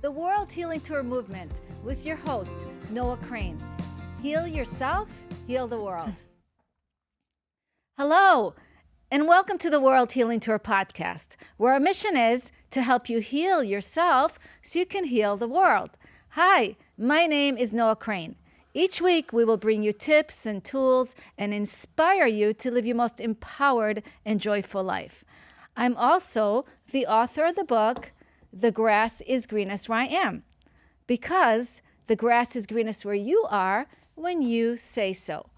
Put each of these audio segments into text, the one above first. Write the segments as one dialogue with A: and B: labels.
A: the World Healing Tour movement with your host, Noah Crane. Heal yourself, heal the world. Hello, and welcome to the World Healing Tour podcast, where our mission is to help you heal yourself so you can heal the world. Hi, my name is Noah Crane. Each week, we will bring you tips and tools and inspire you to live your most empowered and joyful life. I'm also the author of the book, The Grass is Greenest Where I Am, because the grass is greenest where you are when you say so.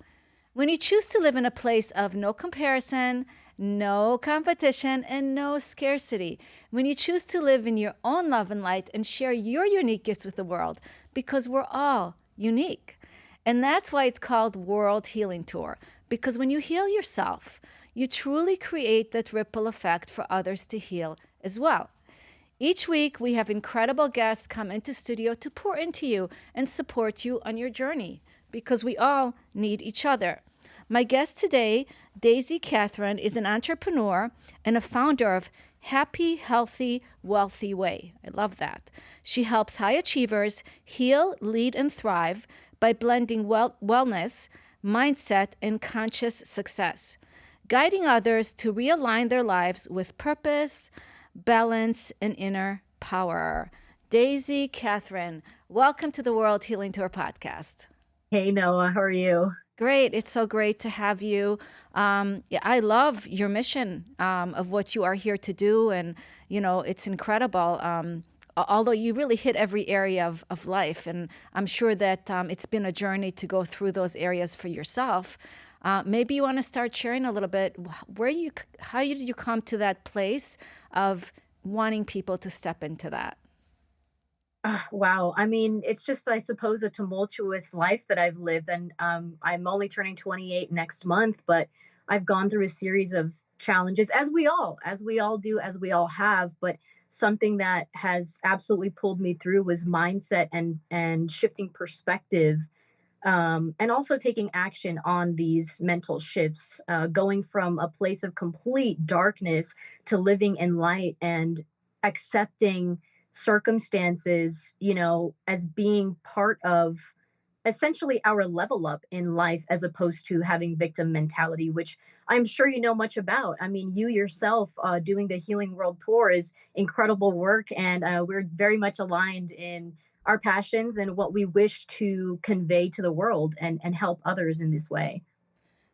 A: When you choose to live in a place of no comparison, no competition, and no scarcity, when you choose to live in your own love and light and share your unique gifts with the world, because we're all unique. And that's why it's called World Healing Tour, because when you heal yourself, you truly create that ripple effect for others to heal as well. Each week, we have incredible guests come into studio to pour into you and support you on your journey, because we all need each other. My guest today, Daisy Katherine, is an entrepreneur and a founder of Happy, Healthy, Wealthy Way. I love that. She helps high achievers heal, lead, and thrive by blending wellness, mindset, and conscious success, guiding others to realign their lives with purpose, balance, and inner power. Daisy Katherine, welcome to the World Healing Tour podcast.
B: Hey, Noah, how are you?
A: Great. It's so great to have you. Yeah, I love your mission of what you are here to do. And, it's incredible. Although you really hit every area of life. And I'm sure that it's been a journey to go through those areas for yourself. Maybe you want to start sharing a little bit how did you come to that place of wanting people to step into that?
B: Wow. I mean, it's just, I suppose, a tumultuous life that I've lived. And I'm only turning 28 next month, but I've gone through a series of challenges, as we all do, as we all have. But something that has absolutely pulled me through was mindset and shifting perspective, and also taking action on these mental shifts, going from a place of complete darkness to living in light and accepting circumstances, as being part of essentially our level up in life, as opposed to having victim mentality, which I'm sure you know much about. I mean, you yourself, doing the Healing World Tour is incredible work, and we're very much aligned in our passions and what we wish to convey to the world and help others in this way.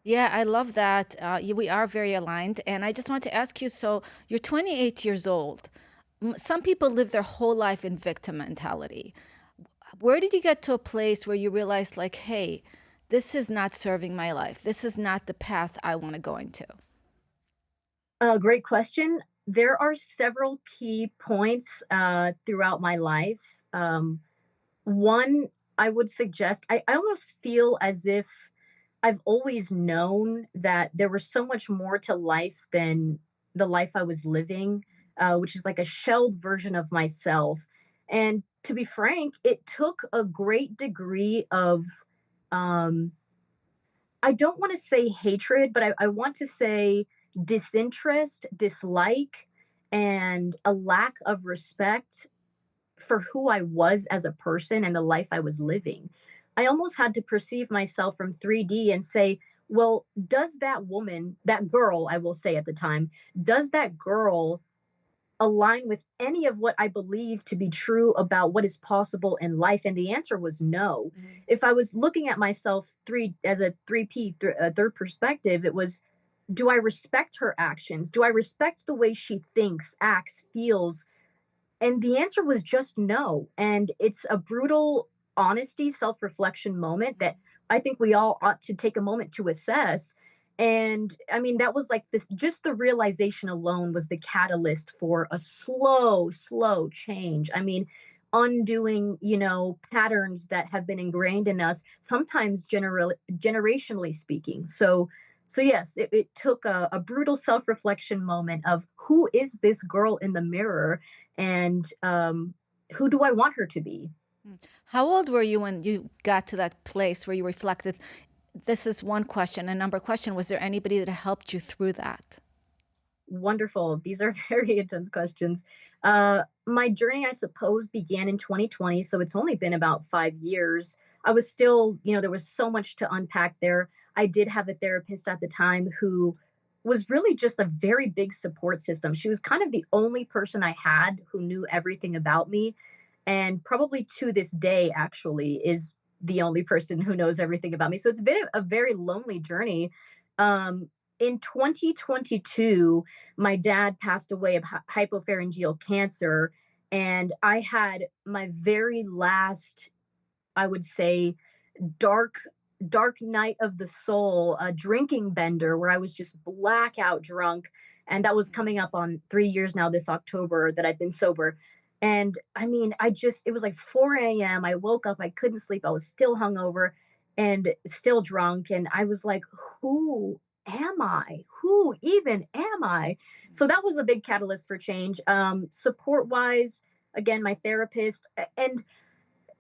A: Yeah, I love that. We are very aligned. And I just want to ask you, so you're 28 years old. Some people live their whole life in victim mentality. Where did you get to a place where you realized, like, hey, this is not serving my life? This is not the path I want to go into.
B: Great question. There are several key points throughout my life. One, I would suggest, I almost feel as if I've always known that there was so much more to life than the life I was living, which is like a shelled version of myself. And to be frank, it took a great degree of, um, I don't want to say hatred, but I want to say disinterest, dislike, and a lack of respect for who I was as a person and the life I was living. I almost had to perceive myself from 3D and say, well, does that woman, that girl, I will say at the time, does that girl align with any of what I believe to be true about what is possible in life? And the answer was no.
A: Mhm.
B: If I was looking at myself as a 3P, third perspective, it was, do I respect her actions? Do I respect the way she thinks, acts, feels? And the answer was just no. And it's a brutal honesty, self reflection moment that I think we all ought to take a moment to assess. And I mean, that was like this, just the realization alone was the catalyst for a slow, slow change. I mean, undoing, patterns that have been ingrained in us, sometimes generationally speaking. So yes, it took a brutal self-reflection moment of who is this girl in the mirror, and who do I want her to be?
A: Mm. How old were you when you got to that place where you reflected? This is one question. And number question, was there anybody that helped you through that?
B: Wonderful. These are very intense questions. My journey, I suppose, began in 2020, so it's only been about 5 years. I was still, there was so much to unpack there. I did have a therapist at the time who was really just a very big support system. She was kind of the only person I had who knew everything about me. And probably to this day, actually, is the only person who knows everything about me. So it's been a very lonely journey. In 2022, my dad passed away of hypopharyngeal cancer. And I had my very last, I would say, dark night of the soul, a drinking bender where I was just blackout drunk. And that was coming up on 3 years now this October that I've been sober. And I mean, it was like 4 a.m. I woke up, I couldn't sleep, I was still hungover and still drunk. And I was like, who am I? Who even am I? So that was a big catalyst for change. Support wise, again, my therapist, and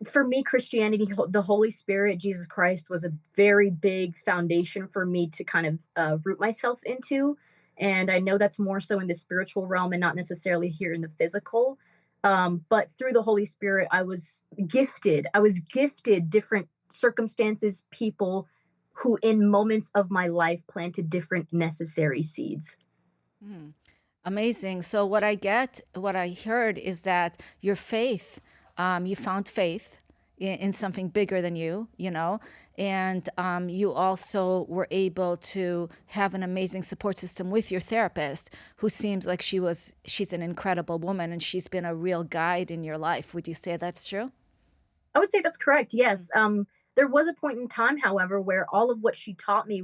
B: for me, Christianity, the Holy Spirit, Jesus Christ, was a very big foundation for me to kind of root myself into. And I know that's more so in the spiritual realm and not necessarily here in the physical. But through the Holy Spirit, I was gifted. I was gifted different circumstances, people who, in moments of my life, planted different necessary seeds.
A: Hmm. Amazing. So what I heard is that your faith, you found faith in something bigger than you, and you also were able to have an amazing support system with your therapist, who seems like she's an incredible woman, and she's been a real guide in your life. Would you say that's true?
B: I would say that's correct. Yes. There was a point in time, however, where all of what she taught me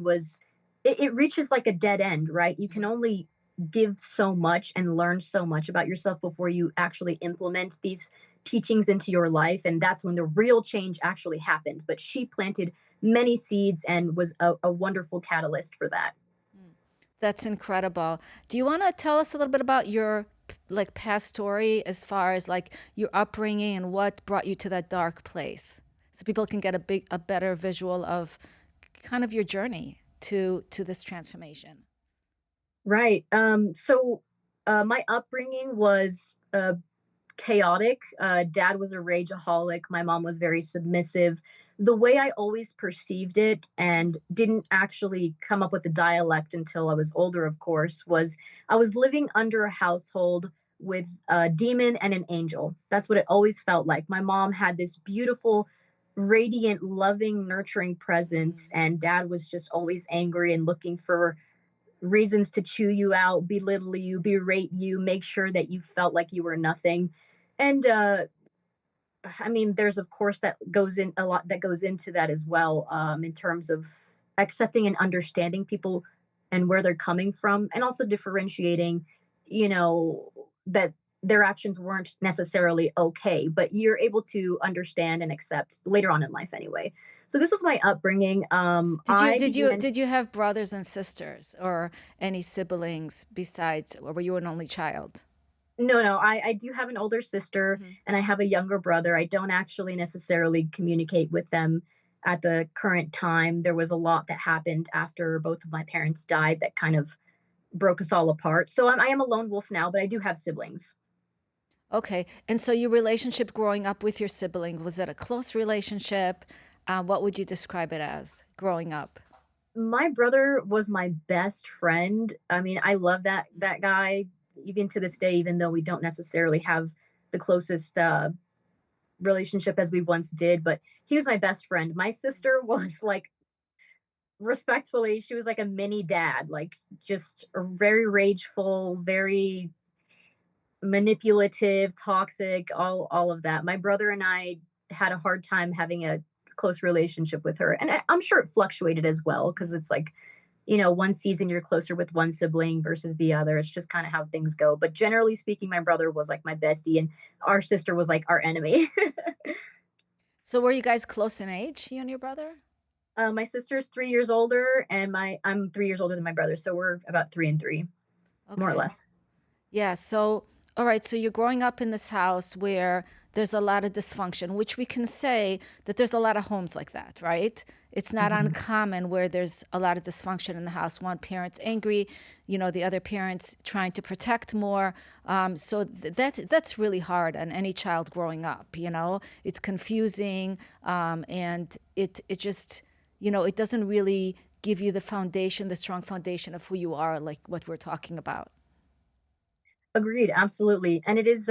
B: it reaches like a dead end, right? You can
A: Mhm.
B: only give so much and learn so much about yourself before you actually implement these teachings into your life. And that's when the real change actually happened. But she planted many seeds and was a wonderful catalyst for that.
A: Mm. That's incredible. Do you want to tell us a little bit about your like past story as far as like your upbringing and what brought you to that dark place, so people can get a better visual of kind of your journey to this transformation?
B: Right. My upbringing was chaotic. Dad was a rageaholic. My mom was very submissive. The way I always perceived it, and didn't actually come up with the dialect until I was older, of course, was I was living under a household with a demon and an angel. That's what it always felt like. My mom had this beautiful, radiant, loving, nurturing presence,
A: Mm.
B: and dad was just always angry and looking for reasons to chew you out, belittle you, berate you, make sure that you felt like you were nothing. And I mean, there's of course that goes in a lot that goes into that as well, in terms of accepting and understanding people and where they're coming from, and also differentiating, that their actions weren't necessarily okay, but you're able to understand and accept later on in life anyway. So this was my upbringing. I began.
A: Did you have brothers and sisters or any siblings besides, or were you an only child?
B: No, no, I do have an older sister
A: Hmm.
B: and I have a younger brother. I don't actually necessarily communicate with them at the current time. There was a lot that happened after both of my parents died that kind of broke us all apart. So I am a lone wolf now, but I do have siblings.
A: Okay. And so your relationship growing up with your sibling, was it a close relationship? What would you describe it as growing up?
B: My brother was my best friend. I mean, I love that guy even to this day, even though we don't necessarily have the closest relationship as we once did, but he was my best friend. My sister was like, respectfully, she was like a mini dad, like just very rageful, very manipulative, toxic, all of that. My brother and I had a hard time having a close relationship with her. And I'm sure it fluctuated as well because it's like, one season you're closer with one sibling versus the other. It's just kind of how things go. But generally speaking, my brother was like my bestie and our sister was like our enemy.
A: So were you guys close in age, you and your brother?
B: My sister's 3 years older, and I'm 3 years older than my brother, so we're about three and three, more or
A: Okay.
B: less.
A: Yeah. So, all right. So you're growing up in this house where there's a lot of dysfunction, which we can say that there's a lot of homes like that, right? It's not
B: Mhm.
A: uncommon where there's a lot of dysfunction in the house. One parent's angry, the other parent's trying to protect more. So that's really hard on any child growing up. It's confusing, and it just it doesn't really give you the foundation, the strong foundation of who you are, like what we're talking about.
B: Agreed, absolutely. And it is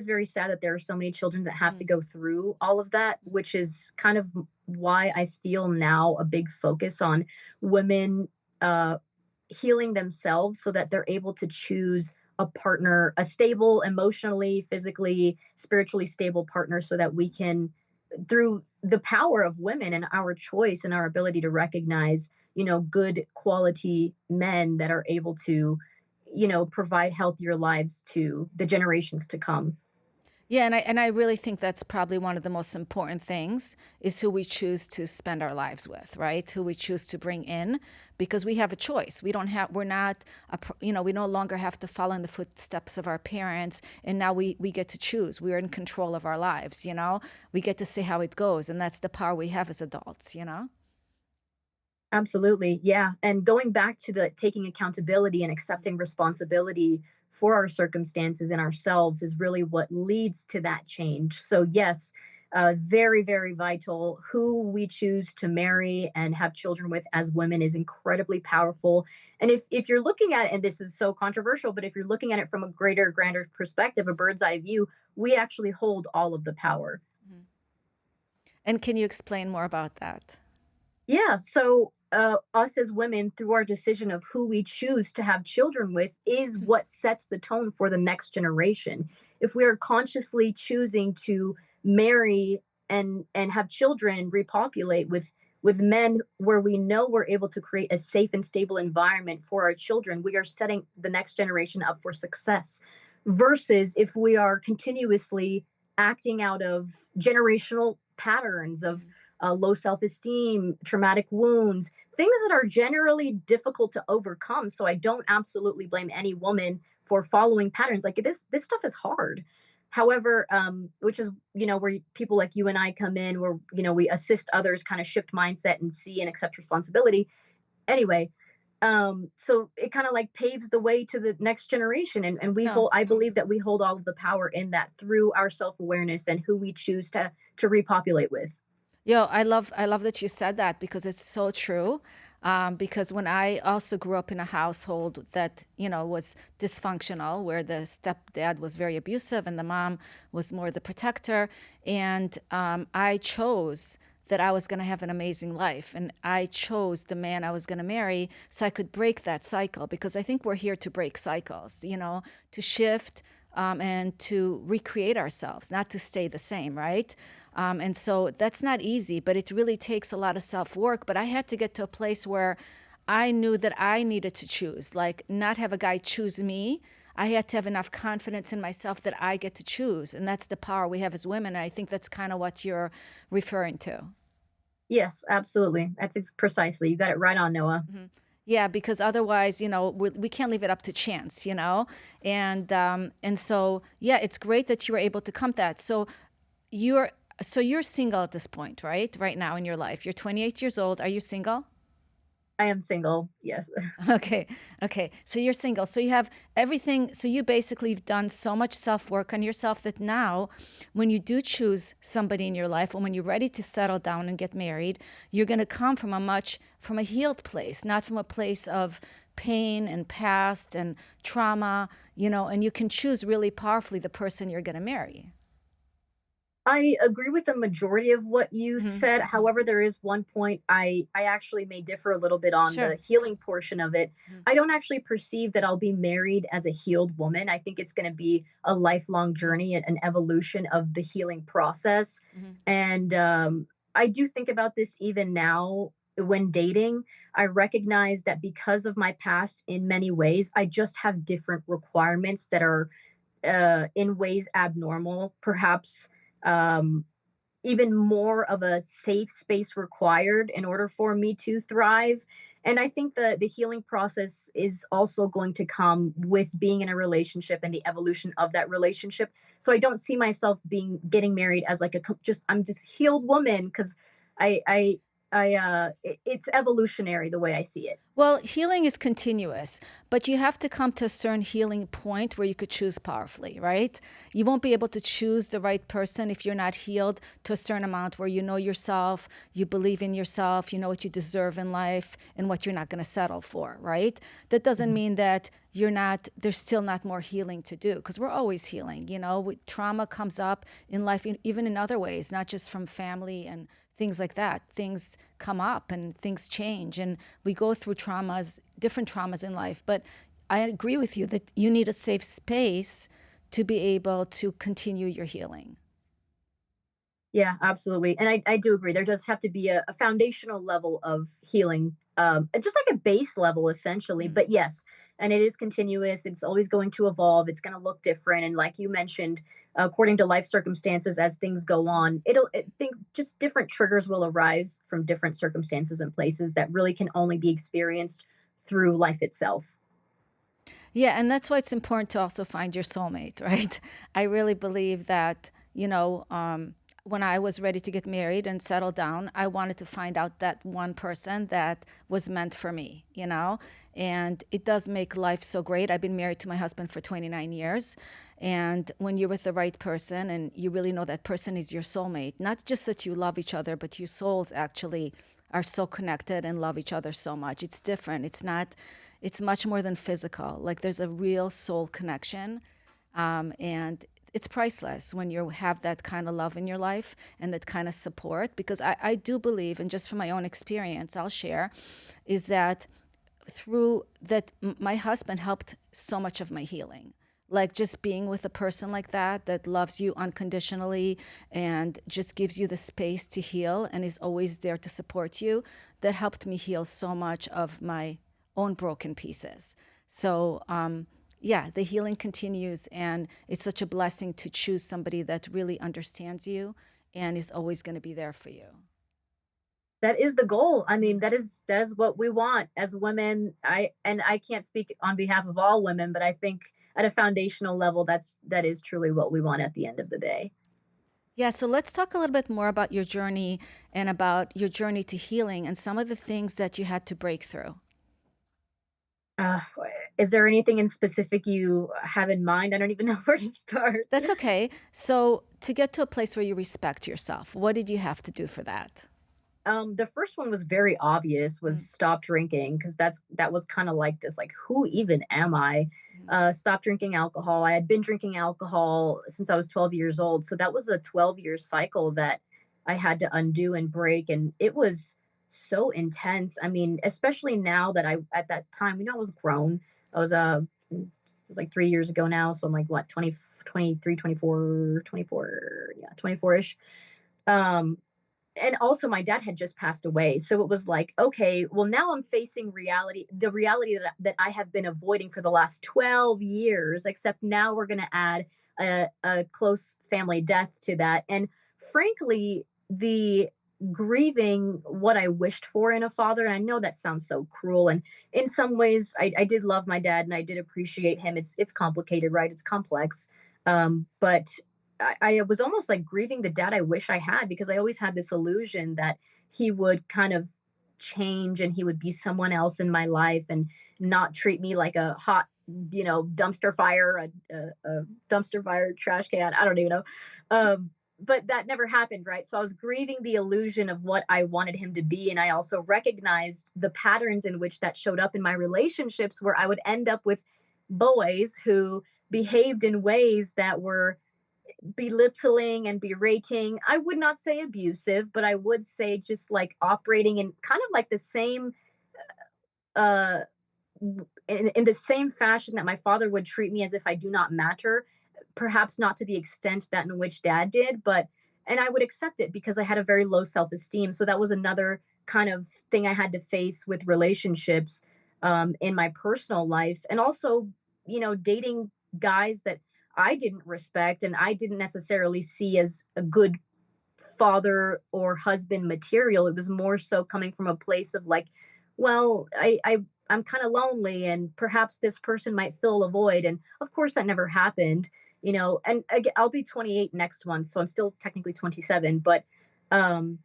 B: very sad that there are so many children that have to
A: Mm.
B: go through all of that, which is kind of why I feel now a big focus on women uh healing themselves so that they're able to choose a partner, a stable, emotionally, physically, spiritually stable partner, so that we can, through the power of women and our choice and our ability to recognize, good quality men that are able to, provide healthier lives to the generations to come.
A: Yeah, and I really think that's probably one of the most important things is who we choose to spend our lives with, right? Who we choose to bring in, because we have a choice. We're not we no longer have to follow in the footsteps of our parents, and now we get to choose. We're in control of our lives. We get to see how it goes, and that's the power we have as adults.
B: Absolutely. Yeah. And going back to the taking accountability and accepting responsibility for our circumstances and ourselves is really what leads to that change. So, yes, very, very vital. Who we choose to marry and have children with as women is incredibly powerful. And if you're looking at it, and this is so controversial, but if you're looking at it from a greater, grander perspective, a bird's eye view, we actually hold all of the power.
A: Mhm. And can you explain more about that?
B: Yeah. So, us as women, through our decision of who we choose to have children with, is what sets the tone for the next generation. If we are consciously choosing to marry and have children and repopulate with men where we know we're able to create a safe and stable environment for our children, we are setting the next generation up for success. Versus if we are continuously acting out of generational patterns of
A: Mhm.
B: low self esteem, traumatic wounds, things that are generally difficult to overcome. So I don't absolutely blame any woman for following patterns. Like this stuff is hard. However, which is, where people like you and I come in, where, we assist others kind of shift mindset and see and accept responsibility. Anyway, so it kind of like paves the way to the next generation. And
A: No.
B: I believe that we hold all of the power in that through our self-awareness and who we choose to repopulate with.
A: I love that you said that because it's so true. Because when I also grew up in a household that, was dysfunctional, where the stepdad was very abusive and the mom was more the protector, and I chose that I was going to have an amazing life, and I chose the man I was going to marry so I could break that cycle. Because I think we're here to break cycles, to shift, and to recreate ourselves, not to stay the same, right? And so that's not easy, but it really takes a lot of self work. But I had to get to a place where I knew that I needed to choose, like not have a guy choose me. I had to have enough confidence in myself that I get to choose. And that's the power we have as women. And I think that's kind of what you're referring to.
B: Yes, absolutely. Precisely. You got it right on, Noah.
A: Mhm. Yeah, because otherwise, we can't leave it up to chance. And so yeah, it's great that you were able to come to that. You're you're single at this point, right? Right now in your life. You're 28 years old. Are you single?
B: I am single. Yes.
A: Okay. Okay. So you're single. So you have everything. So you basically have done so much self work on yourself that now, when you do choose somebody in your life, and when you're ready to settle down and get married, you're going to come from a healed place, not from a place of pain and past and trauma, and you can choose really powerfully the person you're going to marry.
B: I agree with the majority of what you
A: Hmm.
B: said. However, there is one point I actually may differ a little bit on
A: Sure.
B: the healing portion of it. I don't actually perceive that I'll be married as a healed woman. I think it's going to be a lifelong journey and an evolution of the healing process.
A: Hmm.
B: And I do think about this even now when dating. I recognize that because of my past, in many ways, I just have different requirements that are in ways abnormal, perhaps um, even more of a safe space required in order for me to thrive. And I think the healing process is also going to come with being in a relationship and the evolution of that relationship. So I don't see myself being getting married as like just I'm just healed woman, because it's evolutionary the way I see it.
A: Well, healing is continuous, but you have to come to a certain healing point where you could choose powerfully, right? You won't be able to choose the right person if you're not healed to a certain amount where you know yourself, you believe in yourself, you know what you deserve in life and what you're not going to settle for, right? That doesn't
B: Mhm.
A: mean that there's still not more healing to do, because we're always healing. Trauma comes up in life, even in other ways, not just from family and things like that. Things come up and things change, and we go through traumas, different traumas in life. But I agree with you that you need a safe space to be able to continue your healing.
B: Yeah, absolutely. And I do agree. There does have to be a foundational level of healing, just like a base level, essentially.
A: Mm.
B: But yes, and it is continuous. It's always going to evolve. It's going to look different. And like you mentioned, according to life circumstances, as things go on, think just different triggers will arise from different circumstances and places that really can only be experienced through life itself.
A: Yeah, and that's why it's important to also find your soulmate, right? I really believe that, when I was ready to get married and settle down, I wanted to find out that one person that was meant for me. And it does make life so great. I've been married to my husband for 29 years. And when you're with the right person and you really know that person is your soulmate, not just that you love each other, but your souls actually are so connected and love each other so much. It's different. It's much more than physical. Like there's a real soul connection. And it's priceless when you have that kind of love in your life and that kind of support. Because I do believe, and just from my own experience, I'll share, is that through that, my husband helped so much of my healing. Like just being with a person like that loves you unconditionally and just gives you the space to heal and is always there to support you, that helped me heal so much of my own broken pieces. So, yeah, the healing continues, and it's such a blessing to choose somebody that really understands you and is always going to be there for you.
B: That is the goal. I mean,
A: Mhm.
B: that is what we want as women. I can't speak on behalf of all women, but I think at a foundational level, that is truly what we want at the end of the day.
A: Yeah, so let's talk a little bit more about your journey and about your journey to healing and some of the things that you had to break through.
B: Uh, is there anything in specific you have in mind? I don't even know where to start.
A: That's okay. So, to get to a place where you respect yourself, what did you have to do for that?
B: The first one was very obvious, was
A: Mm,
B: stop drinking, because that was kind of like this, like, who even am I?
A: mm.
B: Stop drinking alcohol. I had been drinking alcohol since I was 12 years old, so that was a 12-year cycle that I had to undo and break, and it was so intense. I mean, especially now that I at that time, I was grown. I was it's like 3 years ago now, so I'm like what, 20, 23, 24, 24, yeah, 24ish. Um, and also my dad had just passed away, so it was like, okay, well, now I'm facing the reality that I have been avoiding for the last 12 years, except now we're going to add a close family death to that. And frankly, the grieving what I wished for in a father, and I know that sounds so cruel, and in some ways I did love my dad and I did appreciate him. It's complicated, right? It's complex. But I was almost like grieving the dad I wish I had, because I always had this illusion that he would kind of change and he would be someone else in my life and not treat me like a hot, dumpster fire, a dumpster fire trash can. I don't even know. But that never happened, right? So I was grieving the illusion of what I wanted him to be. And I also recognized the patterns in which that showed up in my relationships, where I would end up with boys who behaved in ways that were belittling and berating. I would not say abusive, but I would say just like operating in kind of like the same uh in the same fashion that my father would treat me, as if I do not matter. Perhaps not to the extent that in which dad did, but and I would accept it because I had a very low self-esteem. So that was another kind of thing I had to face with relationships, in my personal life. And also, dating guys that I didn't respect and I didn't necessarily see as a good father or husband material. It was more so coming from a place of like, well, I'm kind of lonely and perhaps this person might fill a void. And of course that never happened, and I'll be 28 next month, so I'm still technically 27, but um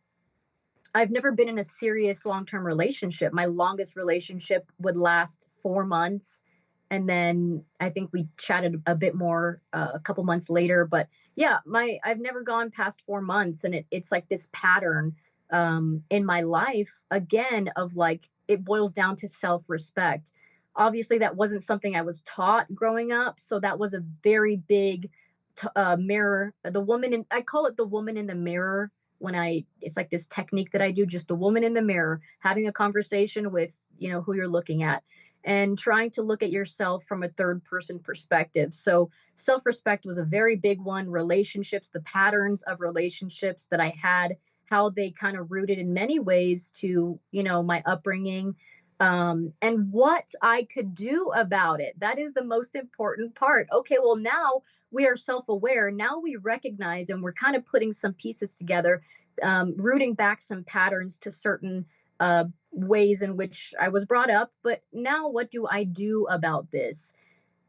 B: I've never been in a serious long-term relationship. My longest relationship would last 4 months. And then I think we chatted a bit more a couple months later. But yeah, I've never gone past 4 months. And it's like this pattern in my life, again, of like it boils down to self-respect. Obviously, that wasn't something I was taught growing up. So that was a very big mirror. I call it the woman in the mirror when it's like this technique that I do, just the woman in the mirror, having a conversation with, who you're looking at and trying to look at yourself from a third person perspective. So self respect was a very big one. Relationships, the patterns of relationships that I had, how they kind of rooted in many ways to, my upbringing. And what I could do about it. That is the most important part. Okay, well, now we are self aware. Now we recognize and we're kind of putting some pieces together, rooting back some patterns to certain ways in which I was brought up. But now, what do I do about this?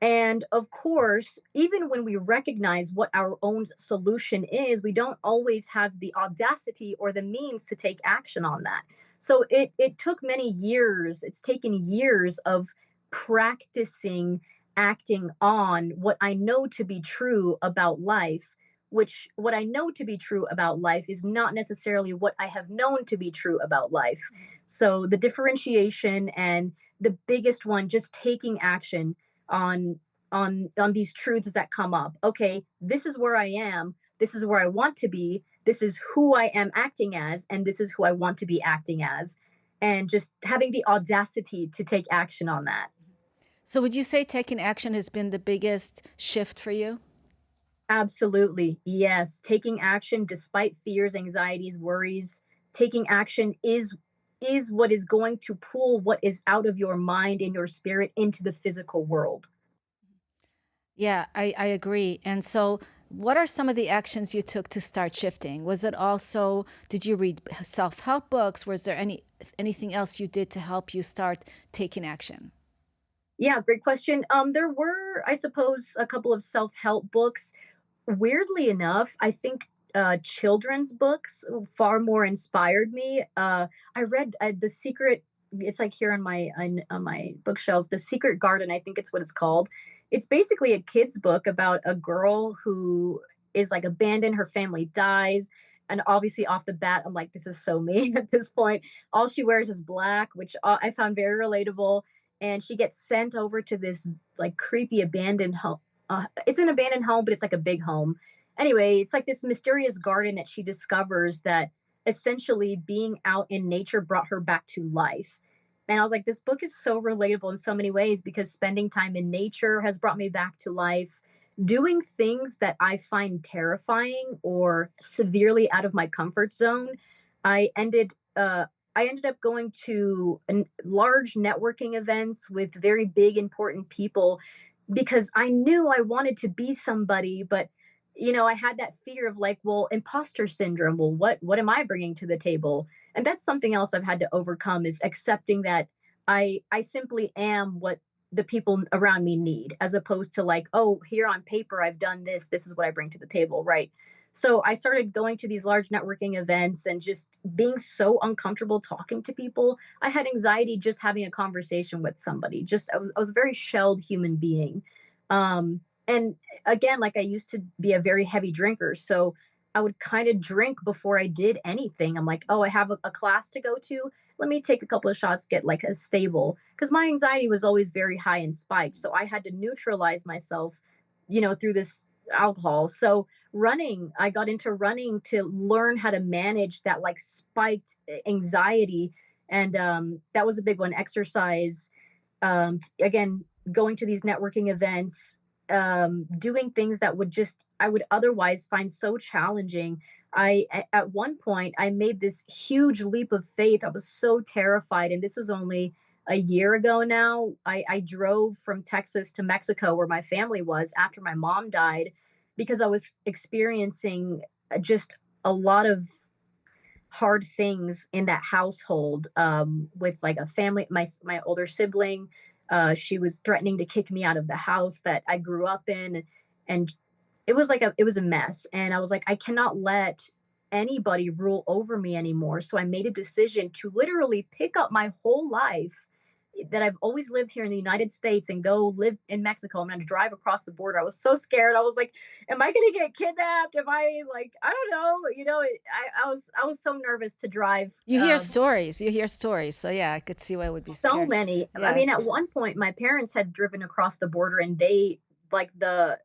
B: And of course, even when we recognize what our own solution is, we don't always have the audacity or the means to take action on that. So it took many years, it's taken years of practicing acting on what I know to be true about life, which what I know to be true about life is not necessarily what I have known to be true about life. So the differentiation and the biggest one, just taking action on on these truths that come up. Okay, this is where I am, this is where I want to be, this is who I am acting as, and this is who I want to be acting as, and just having the audacity to take action on that.
A: So would you say taking action has been the biggest shift for you?
B: Absolutely, yes. Taking action despite fears, anxieties, worries, taking action is what is going to pull what is out of your mind and your spirit into the physical world.
A: Yeah, I agree. And so, what are some of the actions you took to start shifting? Was it also, did you read self-help books? Was there anything else you did to help you start taking action?
B: Yeah, great question. There were, I suppose, a couple of self-help books. Weirdly enough, I think children's books far more inspired me. I read The Secret. It's like here on my bookshelf, The Secret Garden. I think it's what it's called. It's basically a kid's book about a girl who is like abandoned. Her family dies, and obviously off the bat, I'm like, this is so me at this point. All she wears is black, which I found very relatable. And she gets sent over to this like creepy abandoned home. It's an abandoned home, but it's like a big home. Anyway, it's like this mysterious garden that she discovers that essentially being out in nature brought her back to life. And I was like, this book is so relatable in so many ways because spending time in nature has brought me back to life. Doing things that I find terrifying or severely out of my comfort zone, I ended I ended up going to large networking events with very big important people because I knew I wanted to be somebody, but I had that fear of like, well, imposter syndrome. Well, what am I bringing to the table? And that's something else I've had to overcome is accepting that I simply am what the people around me need, as opposed to like, oh, here on paper I've done this. This is what I bring to the table, right? So I started going to these large networking events and just being so uncomfortable talking to people. I had anxiety just having a conversation with somebody. Just I was a very shelled human being. And again, like I used to be a very heavy drinker. So I would kind of drink before I did anything. I'm like, oh, I have a class to go to. Let me take a couple of shots, get like a stable. Because my anxiety was always very high and spiked. So I had to neutralize myself, through this alcohol. So running, I got into running to learn how to manage that like spiked anxiety. And that was a big one. Exercise, again, going to these networking events, doing things that I would otherwise find so challenging. At one point, I made this huge leap of faith. I was so terrified. And this was only a year ago now. I drove from Texas to Mexico, where my family was after my mom died, because I was experiencing just a lot of hard things in that household, with like a family. My older sibling, she was threatening to kick me out of the house that I grew up in, and it was a mess. And I was like, I cannot let anybody rule over me anymore. So I made a decision to literally pick up my whole life that I've always lived here in the United States and go live in Mexico. I'm going to drive across the border. I was so scared. I was like, am I going to get kidnapped? Am I like, I don't know. I was so nervous to drive.
A: You hear stories. So yeah, I could see why it would be
B: So
A: scary.
B: many. I mean,
A: Yes.
B: at one point, my parents had driven across the border, and they like the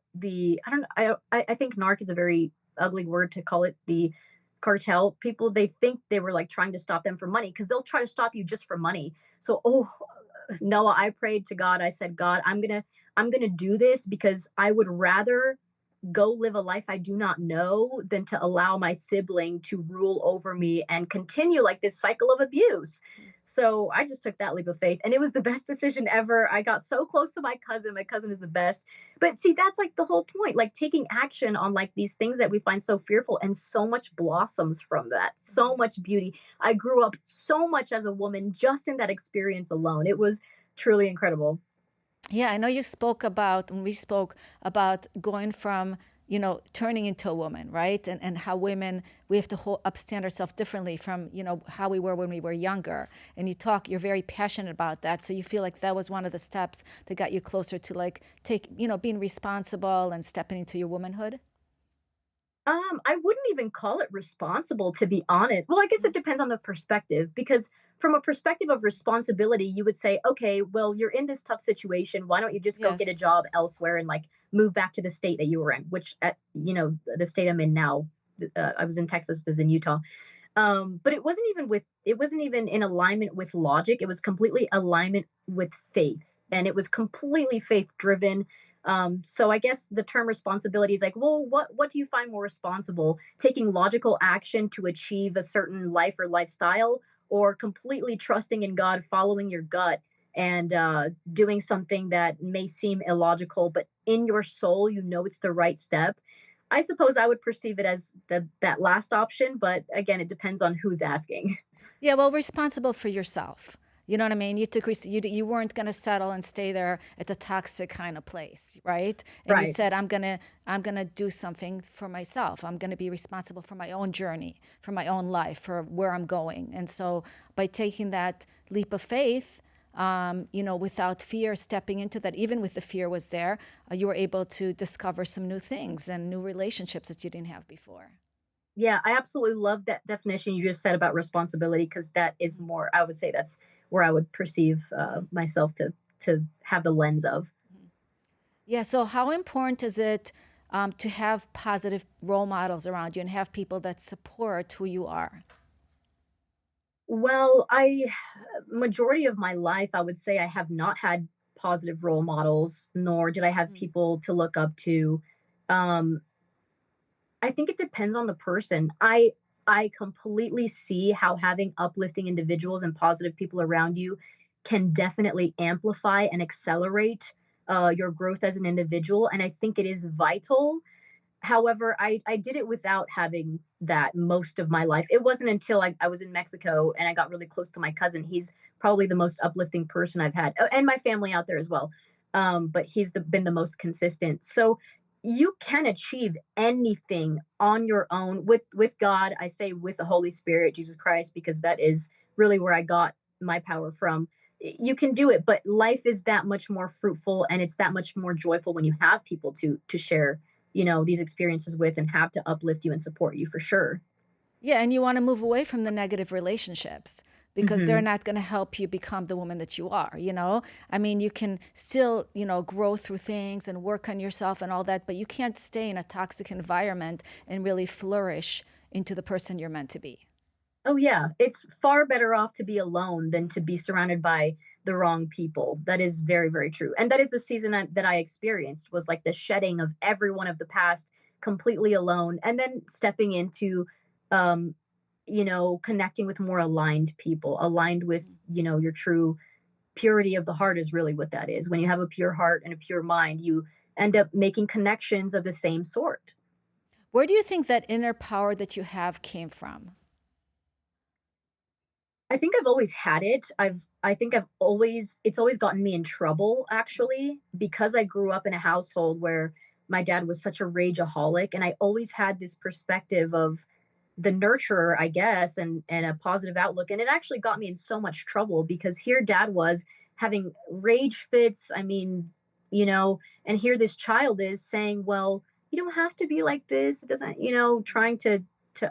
B: I don't know. I think narc is a very ugly word to call it. The cartel people, they think they were like trying to stop them for money, because they'll try to stop you just for money. So, Noah, I prayed to God. I said, God, I'm gonna do this because I would rather go live a life I do not know than to allow my sibling to rule over me and continue like this cycle of abuse. So I just took that leap of faith, and it was the best decision ever. I got so close to my cousin. My cousin is the best. But see, that's like the whole point, like taking action on like these things that we find so fearful, and so much blossoms from that. So
A: Mhm.
B: much beauty. I grew up so much as a woman just in that experience alone. It was truly incredible.
A: Yeah, I know you spoke about, when we spoke about going from, turning into a woman, right? And how women, we have to upstand ourselves differently from, how we were when we were younger. And you're very passionate about that. So you feel like that was one of the steps that got you closer to like being responsible and stepping into your womanhood.
B: I wouldn't even call it responsible, to be honest. Well, I guess
A: Mhm.
B: it depends on the perspective, because from a perspective of responsibility, you would say, okay, well, you're in this tough situation. Why don't you just go get a
A: Yes.
B: job elsewhere and like move back to the state that you were in, which the state I'm in now, I was in Texas, this is in Utah. But it wasn't even in alignment with logic. It was completely alignment with faith. And it was completely faith driven. So I guess the term responsibility is like, well, what do you find more responsible? Taking logical action to achieve a certain life or lifestyle, or completely trusting in God, following your gut, and doing something that may seem illogical, but in your soul, you know it's the right step. I suppose I would perceive it as that last option, but again, it depends on who's asking.
A: Yeah, well, responsible for yourself. You know what I mean? You took you weren't going to settle and stay there at the toxic kind of place, right? And you
B: Right.
A: said I'm going to do something for myself. I'm going to be responsible for my own journey, for my own life, for where I'm going. And so by taking that leap of faith, without fear, stepping into that, even with the fear was there, you were able to discover some new things and new relationships that you didn't have before.
B: Yeah, I absolutely love that definition you just said about responsibility, because that is more, I would say that's where I would perceive myself to have the lens of.
A: Mhm. Yeah. So, how important is it to have positive role models around you and have people that support who you are?
B: Well, I majority of my life, I would say I have not had positive role models, nor did I have
A: Mhm.
B: people to look up to. Um, I think it depends on the person. I completely see how having uplifting individuals and positive people around you can definitely amplify and accelerate your growth as an individual, and I think it is vital. However, I did it without having that most of my life. It wasn't until I was in Mexico and I got really close to my cousin. He's probably the most uplifting person I've had, and my family out there as well. But he's been the most consistent. So you can achieve anything on your own with God. I say with the Holy Spirit, Jesus Christ, because that is really where I got my power from. You can do it, but life is that much more fruitful, and it's that much more joyful when you have people to share these experiences with, and have to uplift you and support you for sure.
A: Yeah. And you want to move away from the negative relationships because they're
B: Hmm.
A: not going to help you become the woman that you are. I mean, you can still, grow through things and work on yourself and all that, but you can't stay in a toxic environment and really flourish into the person you're meant to be.
B: Oh yeah, it's far better off to be alone than to be surrounded by the wrong people. That is very, very true, and that is the season that I experienced, was like the shedding of everyone of the past, completely alone, and then stepping into um connecting with more aligned people, aligned with your true purity of the heart. Is really what that is. When you have a pure heart and a pure mind, you end up making connections of the same sort.
A: Where do you think that inner power that you have came from?
B: I think I've always had it. I think I've always it's always gotten me in trouble actually because I grew up in a household where my dad was such a rageaholic, and I always had this perspective of the nurturer, I guess, and a positive outlook. And it actually got me in so much trouble because here dad was having rage fits. I mean, and here this child is saying, "Well, you don't have to be like this." It doesn't, trying to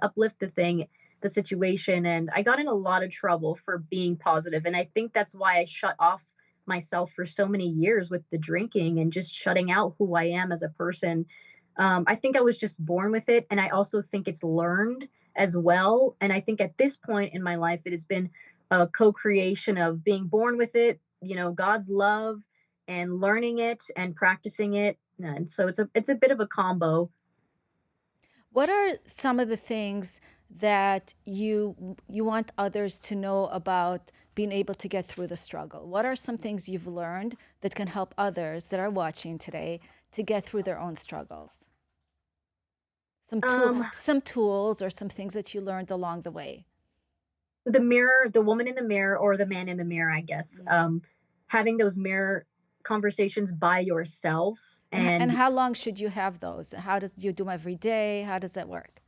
B: uplift the situation. And I got in a lot of trouble for being positive. And I think that's why I shut off myself for so many years with the drinking and just shutting out who I am as a person. I think I was just born with it. And I also think it's learned as well. And I think at this point in my life, it has been a co creation of being born with it, God's love and learning it and practicing it. And so it's a bit of a combo.
A: What are some of the things that you want others to know about being able to get through the struggle? What are some things you've learned that can help others that are watching today to get through their own struggles?
B: Um,
A: Some tools or some things that you learned along the way.
B: the mirror, the woman in the mirror or the man in the mirror, I guess.
A: Mm.
B: Having those mirror conversations by yourself.
A: And
B: And
A: how long should you have those? How does you do them every day? How does that work?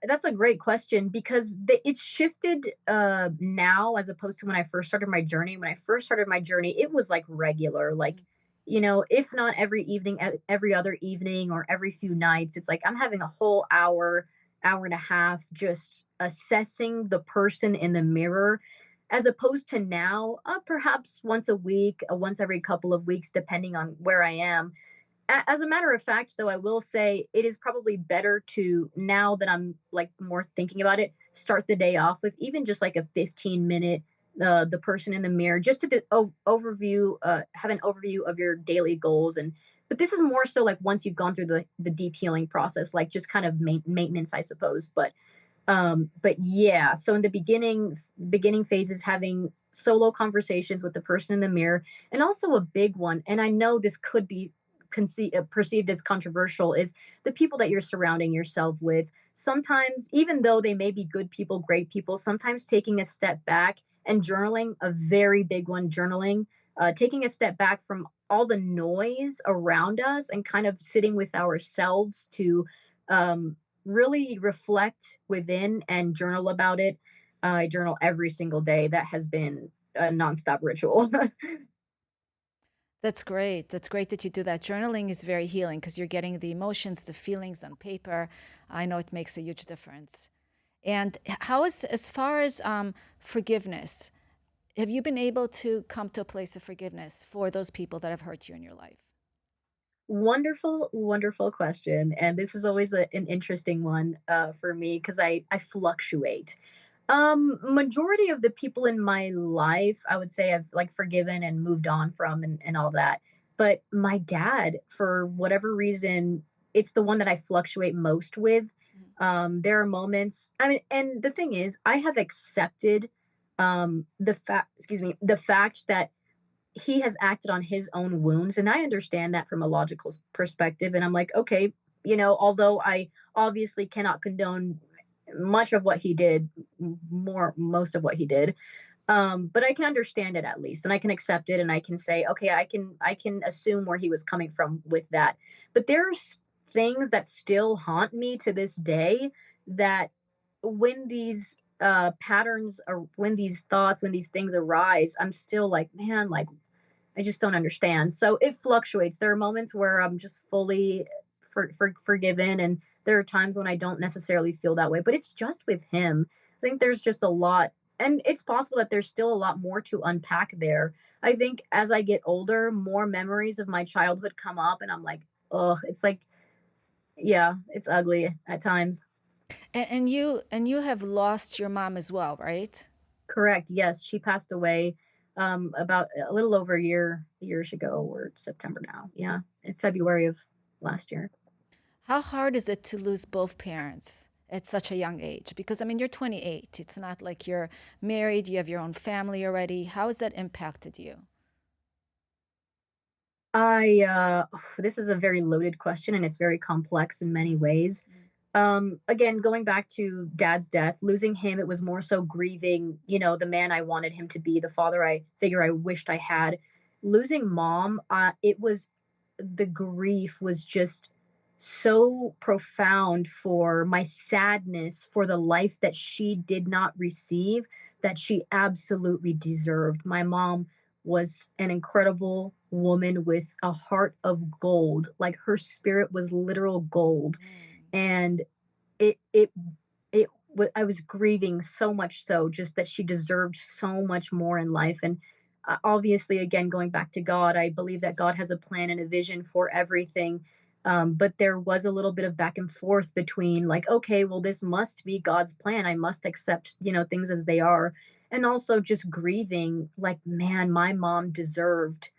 B: that's a great question because it's shifted now as opposed to when I first started my journey. When I first started my journey, it was like regular, like, if not every evening, every other evening or every few nights, it's like I'm having a whole hour, hour and a half just assessing the person in the mirror, as opposed to now, perhaps once a week, once every couple of weeks, depending on where I am. As a matter of fact, though, I will say it is probably better to, now that I'm like more thinking about it, start the day off with even just like a 15-minute the person in the mirror, just to overview, have an overview of your daily goals. And but this is more so like once you've gone through the deep healing process, like just kind of maintenance, I suppose. But yeah, so in the beginning phases, having solo conversations with the person in the mirror. And also a big one, and I know this could be perceived as controversial, is the people that you're surrounding yourself with. Sometimes, even though they may be good people, great people, sometimes taking a step back and journaling, a very big one, journaling, taking a step back from all the noise around us and kind of sitting with ourselves to um, really reflect within and journal about it. I journal every single day. That has been a nonstop ritual.
A: That's great. That's great that you do that. Journaling is very healing because you're getting the emotions, the feelings on paper. I know it makes a huge difference. And how is, as far as forgiveness, have you been able to come to a place of forgiveness for those people that have hurt you in your life?
B: Wonderful, wonderful question. And this is always an interesting one for me because I fluctuate. Majority of the people in my life, I would say I've like forgiven and moved on from and all that. But my dad, for whatever reason, it's the one that I fluctuate most with.
A: Mhm.
B: There are moments, I mean, and the thing is, I have accepted the fact that he has acted on his own wounds. And I understand that from a logical perspective. And I'm like, okay, although I obviously cannot condone much of what he did, most of what he did, but I can understand it at least, and I can accept it, and I can say, okay, I can assume where he was coming from with that. But there's things that still haunt me to this day, that when these patterns, or when these thoughts, when these things arise, I'm still like, man, like I just don't understand. So it fluctuates. There are moments where I'm just fully forgiven, and there are times when I don't necessarily feel that way. But it's just with him. I think there's just a lot, and it's possible that there's still a lot more to unpack there. I think as I get older, more memories of my childhood come up, and I'm like, oh, it's like, yeah, it's ugly at times.
A: And you have lost your mom as well, right?
B: Correct. Yes, she passed away about a little over years ago. Or September now. Yeah, in February of last year.
A: How hard is it to lose both parents at such a young age? Because I mean, you're 28. It's not like you're married, you have your own family already. How has that impacted you?
B: I This is a very loaded question, and it's very complex in many ways. Again, going back to dad's death, losing him, it was more so grieving, the man I wanted him to be, the father I figure I wished I had. Losing mom, it was the grief was just so profound for my sadness for the life that she did not receive that she absolutely deserved. My mom was an incredible woman with a heart of gold. Like her spirit was literal gold.
A: Mm.
B: And it it I was grieving so much so just that she deserved so much more in life. And obviously, again, going back to God, I believe that God has a plan and a vision for everything. But there was a little bit of back and forth between like, okay, well, this must be God's plan. I must accept, things as they are. And also just grieving like, man, my mom deserved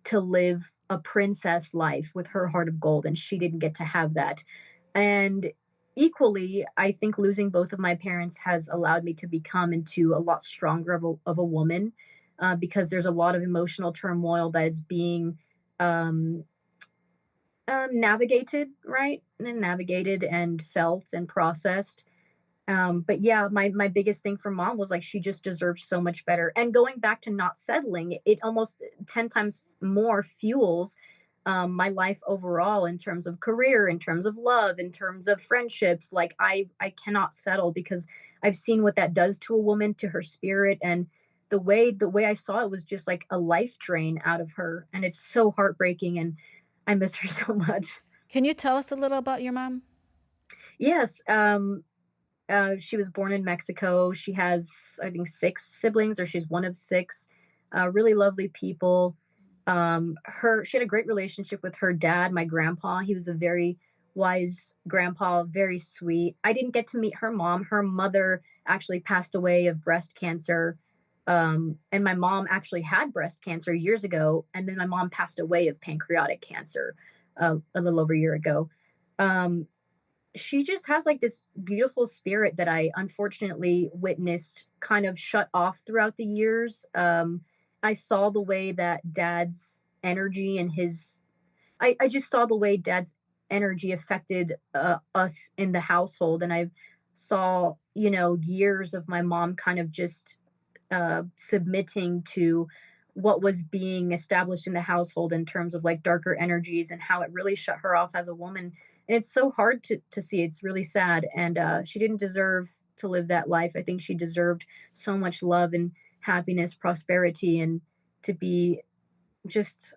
B: to live a princess life with her heart of gold, and she didn't get to have that. And equally, I think losing both of my parents has allowed me to become into a lot stronger of a woman, because there's a lot of emotional turmoil that is being um, navigated, right? And navigated and felt and processed. But yeah, my biggest thing for mom was like she just deserved so much better. And going back to not settling, it almost 10 times more fuels my life overall in terms of career, in terms of love, in terms of friendships. Like I cannot settle because I've seen what that does to a woman, to her spirit, and the way I saw it was just like a life drain out of her, and it's so heartbreaking, and I miss her so much.
A: Can you tell us a little about your mom?
B: Yes, she was born in Mexico. She has, I think, six siblings, or she's one of six. Really lovely people. She had a great relationship with her dad, my grandpa. He was a very wise grandpa, very sweet. I didn't get to meet her mom. Her mother actually passed away of breast cancer. And my mom actually had breast cancer years ago, and then my mom passed away of pancreatic cancer a little over a year ago. Um, she just has like this beautiful spirit that I unfortunately witnessed kind of shut off throughout the years. I saw the way that dad's energy and I just saw the way dad's energy affected us in the household. And I saw, years of my mom kind of just submitting to what was being established in the household in terms of like darker energies and how it really shut her off as a woman. And it's so hard to see. It's really sad. And she didn't deserve to live that life. I think she deserved so much love and happiness, prosperity, and to be just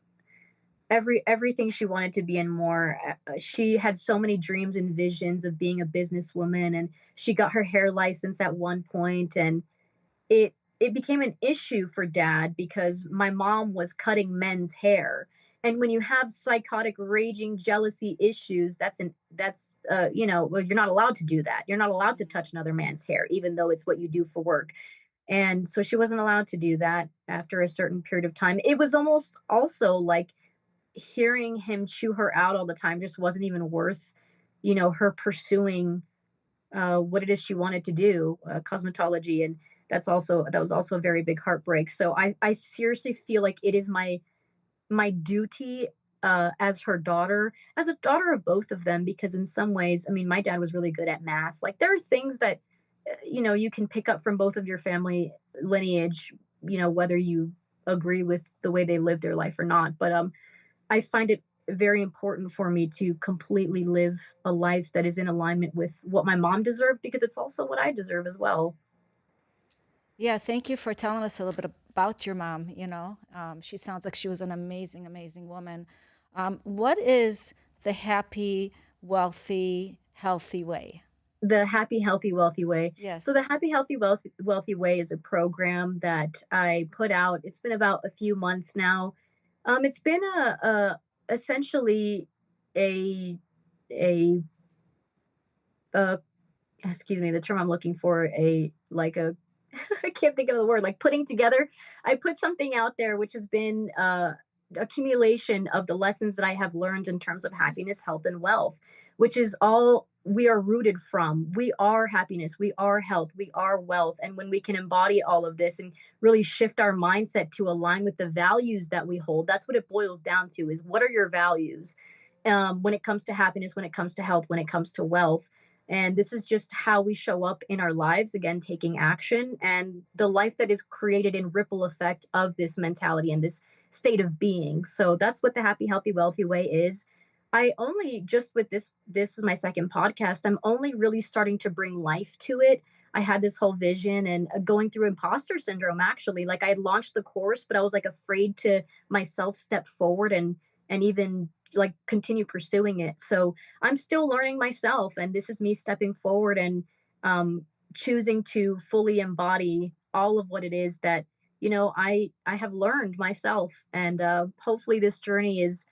B: everything she wanted to be and more. She had so many dreams and visions of being a businesswoman, and she got her hair license at one point, and it became an issue for dad because my mom was cutting men's hair. And when you have psychotic raging jealousy issues, well, you're not allowed to do that. You're not allowed to touch another man's hair even though it's what you do for work. And so she wasn't allowed to do that after a certain period of time. It was almost also like hearing him chew her out all the time just wasn't even worth, her pursuing what it is she wanted to do, cosmetology, and that was also a very big heartbreak. So I seriously feel like it is my duty as her daughter, as a daughter of both of them, because in some ways, I mean, my dad was really good at math. Like there are things that you can pick up from both of your family lineage, whether you agree with the way they live their life or not. But I find it very important for me to completely live a life that is in alignment with what my mom deserved because it's also what I deserve as well.
A: Yeah, thank you for telling us a little bit about your mom. She sounds like she was an amazing, amazing woman. What is the happy, wealthy, healthy way?
B: The Happy, Healthy, Wealthy Way. So,
A: Yes.
B: the Happy, Healthy, Wealthy Way is a program that I put out. It's been about a few months now. It's been a essentially a a uh, excuse me, the term I'm looking for, a like a I can't think of the word, like putting together. I put something out there which has been accumulation of the lessons that I have learned in terms of happiness, health, and wealth, which is all we are rooted from. We are happiness, we are health, we are wealth. And when we can embody all of this and really shift our mindset to align with the values that we hold, that's what it boils down to is what are your values when it comes to happiness, when it comes to health, when it comes to wealth. And this is just how we show up in our lives, again, taking action, and the life that is created in ripple effect of this mentality and this state of being. So that's what the happy, healthy, wealthy way is. I only just with this is my second podcast. I'm only really starting to bring life to it. I had this whole vision and going through imposter syndrome actually. Like I had launched the course, but I was like afraid to myself step forward and even like continue pursuing it. So I'm still learning myself, and this is me stepping forward and um, choosing to fully embody all of what it is that I have learned myself, and hopefully this journey is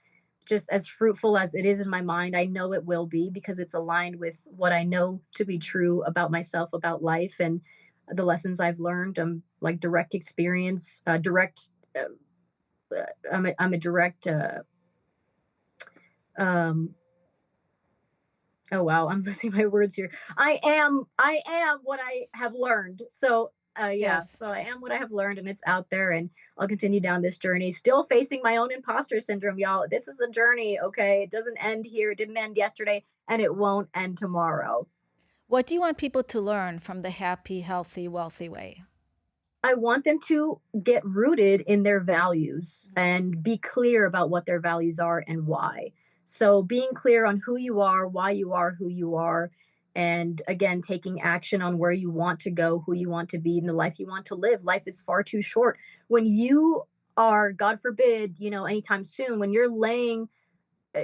B: just as fruitful as it is in my mind. I know it will be because it's aligned with what I know to be true about myself, about life, and the lessons I've learned. Like direct experience, direct. I'm a direct. Um, oh wow, I'm losing my words here. I am what I have learned. So yeah,
A: Yes.
B: so I am what I have learned, and it's out there, and I'll continue down this journey, still facing my own imposter syndrome, y'all. This is a journey, okay? It doesn't end here. It didn't end yesterday, and it won't end tomorrow.
A: What do you want people to learn from the happy, healthy, wealthy way?
B: I want them to get rooted in their values and be clear about what their values are and why. So, being clear on who you are who you are, and again, taking action on where you want to go, who you want to be, and the life you want to live. Life is far too short. When you are, God forbid, anytime soon, when you're laying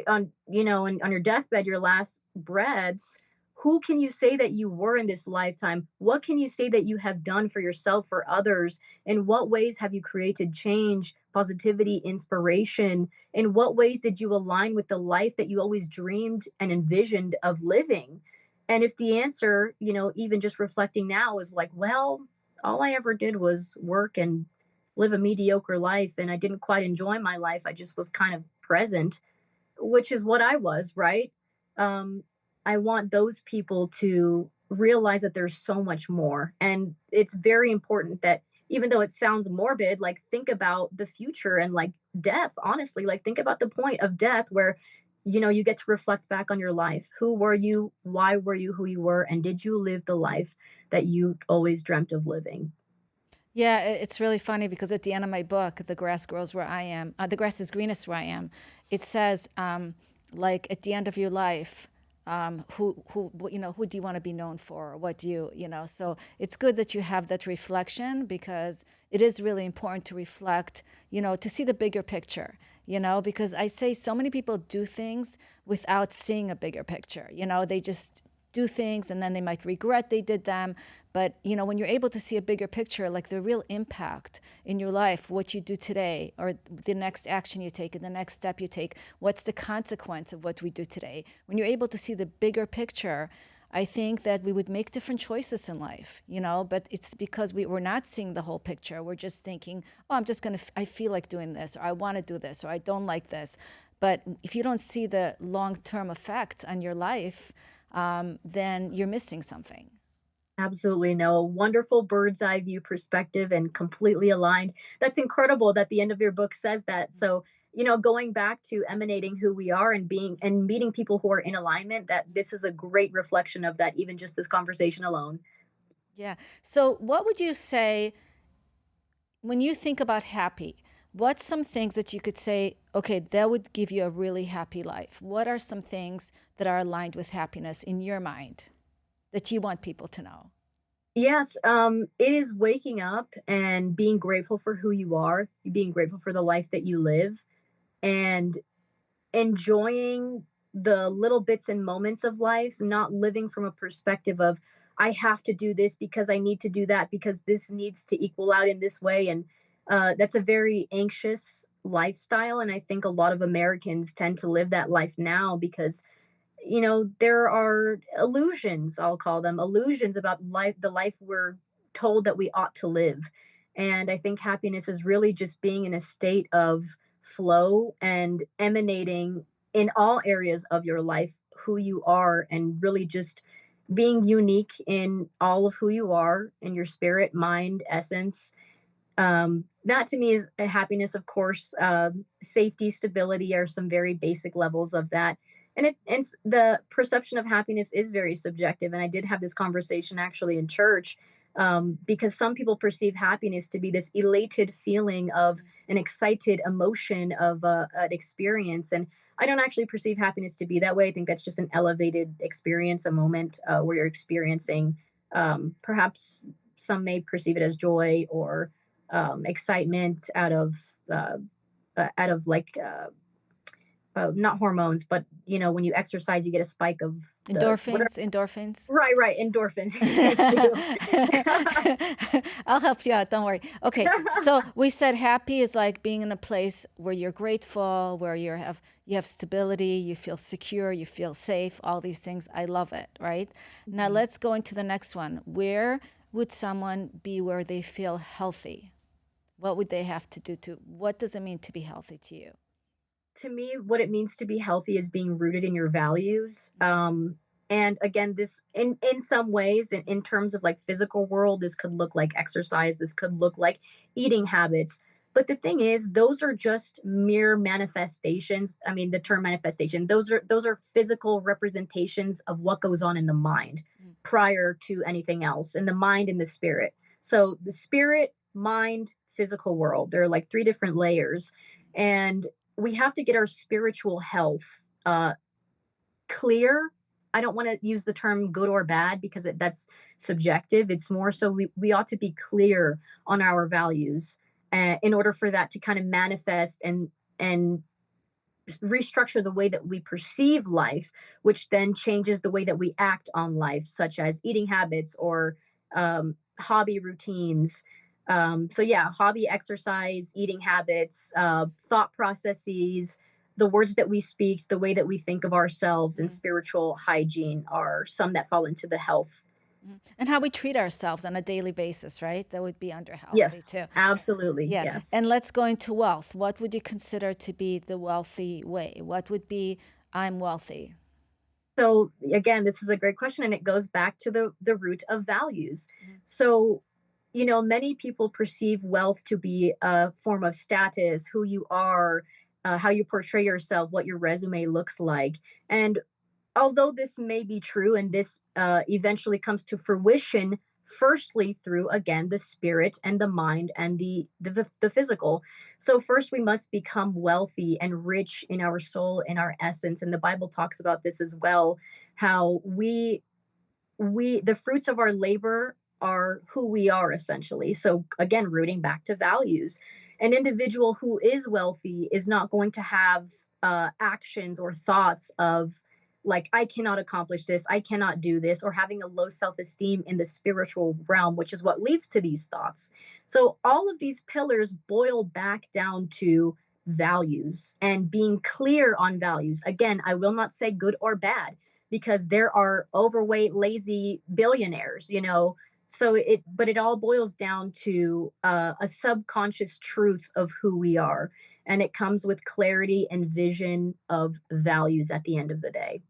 B: on on your deathbed, your last breaths, who can you say that you were in this lifetime? What can you say that you have done for yourself, for others? In what ways have you created change, positivity, inspiration? In what ways did you align with the life that you always dreamed and envisioned of living? And if the answer, even just reflecting now, is like, well, all I ever did was work and live a mediocre life, and I didn't quite enjoy my life, I just was kind of present, which is what I was, right? Um, I want those people to realize that there's so much more. And it's very important that even though it sounds morbid, like think about the future and like death, honestly, like think about the point of death where you get to reflect back on your life. Who were you? Why were you who you were? And did you live the life that you always dreamt of living?
A: Yeah, it's really funny because at the end of my book, "The grass grows where I am," the grass is greenest where I am. It says, like at the end of your life, who do you want to be known for? Or what do you? So it's good that you have that reflection because it is really important to reflect, to see the bigger picture. Because I say so many people do things without seeing a bigger picture. They just do things and then they might regret they did them. But when you're able to see a bigger picture, like the real impact in your life, what you do today or the next action you take and the next step you take, what's the consequence of what we do today? When you're able to see the bigger picture, I think that we would make different choices in life, but it's because we're not seeing the whole picture. We're just thinking, oh, I feel like doing this, or I want to do this, or I don't like this. But if you don't see the long-term effects on your life, then you're missing something.
B: Absolutely. No, a wonderful bird's eye view perspective and completely aligned. That's incredible that the end of your book says that. So, going back to emanating who we are and being and meeting people who are in alignment, that this is a great reflection of that, even just this conversation alone.
A: Yeah. So, what would you say when you think about happy? What's some things that you could say, okay, that would give you a really happy life? What are some things that are aligned with happiness in your mind that you want people to know?
B: Yes, it is waking up and being grateful for who you are, being grateful for the life that you live, and enjoying the little bits and moments of life, not living from a perspective of, I have to do this because I need to do that because this needs to equal out in this way. And that's a very anxious lifestyle. And I think a lot of Americans tend to live that life now because there are illusions, I'll call them illusions about life, the life we're told that we ought to live. And I think happiness is really just being in a state of flow and emanating in all areas of your life who you are, and really just being unique in all of who you are in your spirit, mind, essence. That to me is a happiness, of course. Safety, stability are some very basic levels of that. The perception of happiness is very subjective. And I did have this conversation actually in church, because some people perceive happiness to be this elated feeling of an excited emotion of an experience. And I don't actually perceive happiness to be that way. I think that's just an elevated experience, a moment where you're experiencing, perhaps some may perceive it as joy or excitement out of like not hormones, but when you exercise, you get a spike of the whatever.
A: Endorphins, endorphins.
B: Right, endorphins. Thank you.
A: I'll help you out. Don't worry. Okay. So we said happy is like being in a place where you're grateful, where you have stability, you feel secure, you feel safe, all these things. I love it, right? Now
B: Mhm.
A: let's go into the next one. Where would someone be where they feel healthy? What would they have to do what does it mean to be healthy to you?
B: To me, what it means to be healthy is being rooted in your values. And again, this in some ways, in terms of like physical world, this could look like exercise. This could look like eating habits. But the thing is, those are just mere manifestations. I mean, the term manifestation; those are physical representations of what goes on in the mind
A: Mm.
B: prior to anything else, in the mind and the spirit. So the spirit, mind, physical world. There are like three different layers, and we have to get our spiritual health clear. I don't want to use the term good or bad because that's subjective. It's more so we ought to be clear on our values in order for that to kind of manifest and restructure the way that we perceive life, which then changes the way that we act on life, such as eating habits or hobby routines. So, yeah, hobby, exercise, eating habits, thought processes, the words that we speak, the way that we think of ourselves, and
A: Mm.
B: spiritual hygiene are some that fall into the health.
A: Mm. And how we treat ourselves on a daily basis, right? That would be under healthy too.
B: Yes, absolutely.
A: Yeah.
B: Yes.
A: And let's go into wealth. What would you consider to be the wealthy way? What would be I'm wealthy?
B: So again, this is a great question, and it goes back to the root of values.
A: Mhm.
B: So, many people perceive wealth to be a form of status, who you are, how you portray yourself, what your resume looks like. And although this may be true, and this eventually comes to fruition, firstly through again the spirit and the mind and the physical. So first we must become wealthy and rich in our soul, in our essence, and the Bible talks about this as well, how we the fruits of our labor are who we are essentially. So again, rooting back to values. An individual who is wealthy is not going to have actions or thoughts of like, I cannot accomplish this, I cannot do this, or having a low self-esteem in the spiritual realm, which is what leads to these thoughts. So all of these pillars boil back down to values and being clear on values. Again, I will not say good or bad, because there are overweight, lazy billionaires, So but it all boils down to a subconscious truth of who we are. And it comes with clarity and vision of values at the end of the day.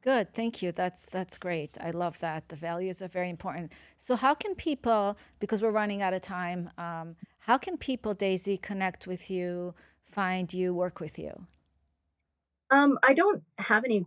A: Good, thank you. That's great. I love that. The values are very important. So how can people, because we're running out of time, how can people, Daisy, connect with you, find you, work with you?
B: I don't have any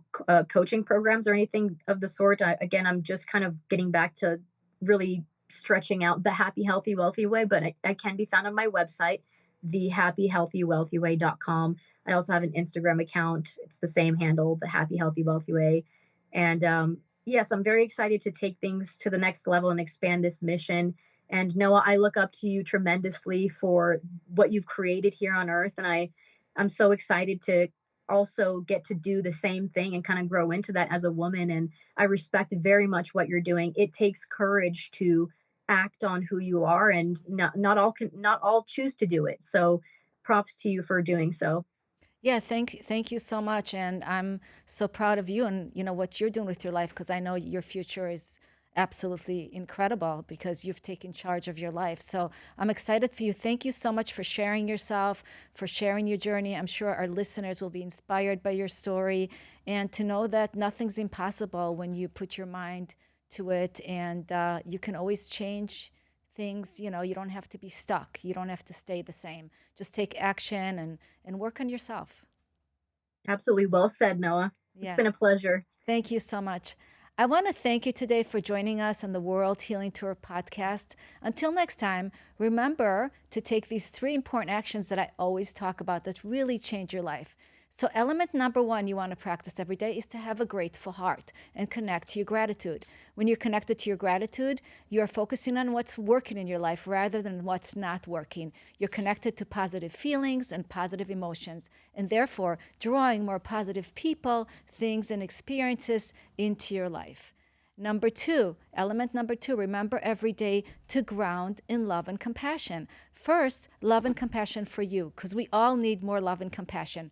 B: coaching programs or anything of the sort. Again, I'm just kind of getting back to really stretching out the happy, healthy, wealthy way, but I can be found on my website, thehappyhealthywwealthyway.com. I also have an Instagram account. It's the same handle, the happy, healthy, wealthy way. And yes, I'm very excited to take things to the next level and expand this mission. And Noah, I look up to you tremendously for what you've created here on earth. And I'm so excited to also get to do the same thing and kind of grow into that as a woman. And I respect very much what you're doing. It takes courage to act on who you are, and not all choose to do it. So props to you for doing so.
A: Yeah, thank you so much, and I'm so proud of you and what you're doing with your life because I know your future is absolutely incredible because you've taken charge of your life. So I'm excited for you. Thank you so much for sharing yourself, for sharing your journey. I'm sure our listeners will be inspired by your story and to know that nothing's impossible when you put your mind to it, and you can always change things. You don't have to be stuck. You don't have to stay the same. Just take action and work on yourself.
B: Absolutely. Well said, Noah. It's
A: Yeah.
B: been a pleasure.
A: Thank you so much. I want to thank you today for joining us on the World Healing Tour podcast. Until next time, remember to take these three important actions that I always talk about that really change your life. So, element number one you want to practice every day is to have a grateful heart and connect to your gratitude. When you're connected to your gratitude, you're focusing on what's working in your life rather than what's not working. You're connected to positive feelings and positive emotions, and therefore drawing more positive people, things, and experiences into your life. Number two, element number two, remember every day to ground in love and compassion. First, love and compassion for you, because we all need more love and compassion.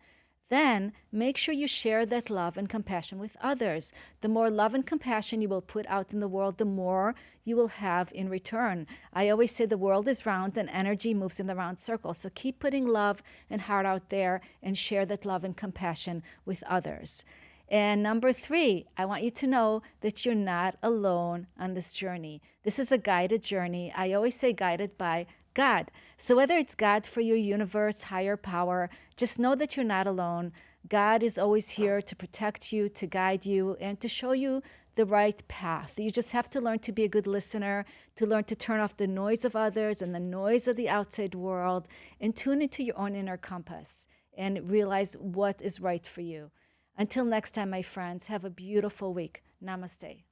A: Then make sure you share that love and compassion with others. The more love and compassion you will put out in the world, the more you will have in return. I always say the world is round and energy moves in the round circle. So keep putting love and heart out there and share that love and compassion with others. And number three, I want you to know that you're not alone on this journey. This is a guided journey. I always say guided by God. So whether it's God for your universe, higher power, just know that you're not alone. God is always here to protect you, to guide you, and to show you the right path. You just have to learn to be a good listener, to learn to turn off the noise of others and the noise of the outside world, and tune into your own inner compass and realize what is right for you. Until next time, my friends, have a beautiful week. Namaste.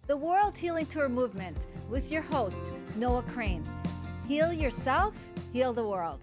A: The World Healing Tour Movement with your host, Noah Crane. Heal yourself, heal the world.